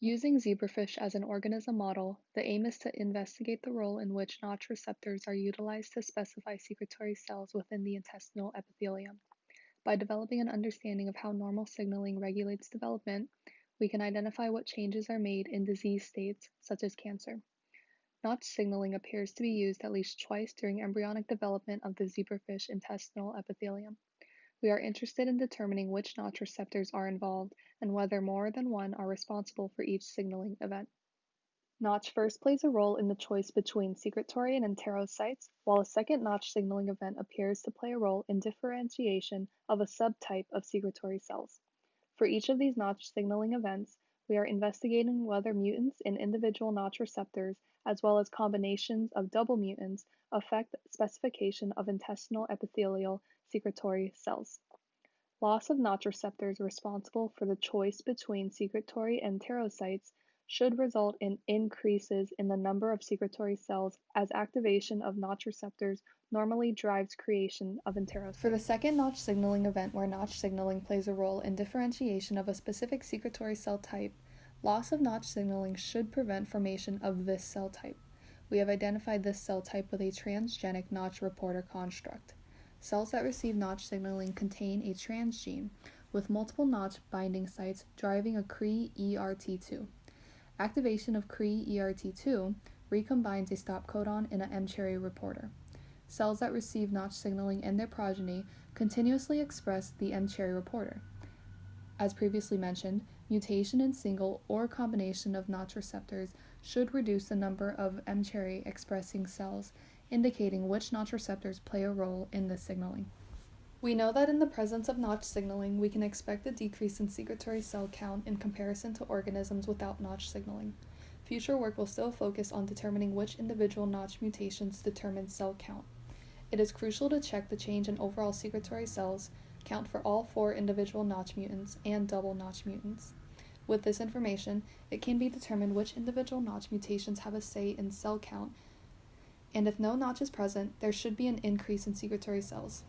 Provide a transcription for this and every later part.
Using zebrafish as an organism model, the aim is to investigate the role in which Notch receptors are utilized to specify secretory cells within the intestinal epithelium. By developing an understanding of how normal signaling regulates development, we can identify what changes are made in disease states, such as cancer. Notch signaling appears to be used at least twice during embryonic development of the zebrafish intestinal epithelium. We are interested in determining which Notch receptors are involved and whether more than one are responsible for each signaling event. Notch first plays a role in the choice between secretory and enterocytes, while a second Notch signaling event appears to play a role in differentiation of a subtype of secretory cells. For each of these Notch signaling events, we are investigating whether mutants in individual Notch receptors, as well as combinations of double mutants, affect specification of intestinal epithelial secretory cells. Loss of Notch receptors responsible for the choice between secretory and enterocytes should result in increases in the number of secretory cells, as activation of Notch receptors normally drives creation of enterocytes. For the second Notch signaling event, where Notch signaling plays a role in differentiation of a specific secretory cell type, loss of Notch signaling should prevent formation of this cell type. We have identified this cell type with a transgenic Notch reporter construct. Cells that receive Notch signaling contain a transgene, with multiple Notch binding sites driving a Cre-ERT2. Activation of Cre-ERT2 recombines a stop codon in an M-cherry reporter. Cells that receive Notch signaling in their progeny continuously express the M-cherry reporter. As previously mentioned, mutation in single or combination of Notch receptors should reduce the number of M-cherry expressing cells, indicating which Notch receptors play a role in this signaling. We know that in the presence of Notch signaling, we can expect a decrease in secretory cell count in comparison to organisms without Notch signaling. Future work will still focus on determining which individual Notch mutations determine cell count. It is crucial to check the change in overall secretory cells, count for all 4 individual Notch mutants, and double Notch mutants. With this information, it can be determined which individual Notch mutations have a say in cell count, and if no Notch is present, there should be an increase in secretory cells.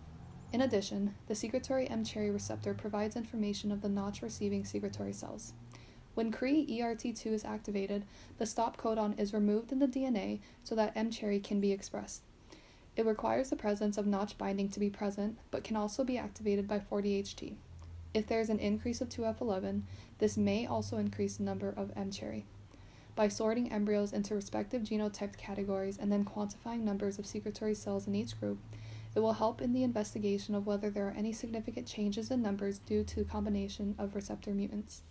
In addition, the secretory M-cherry receptor provides information of the Notch-receiving secretory cells. When Cre-ERT2 is activated, the stop codon is removed in the DNA so that M-cherry can be expressed. It requires the presence of Notch binding to be present, but can also be activated by 40HT. If there is an increase of 2F11, this may also increase the number of M-cherry. By sorting embryos into respective genotyped categories and then quantifying numbers of secretory cells in each group, it will help in the investigation of whether there are any significant changes in numbers due to the combination of receptor mutants.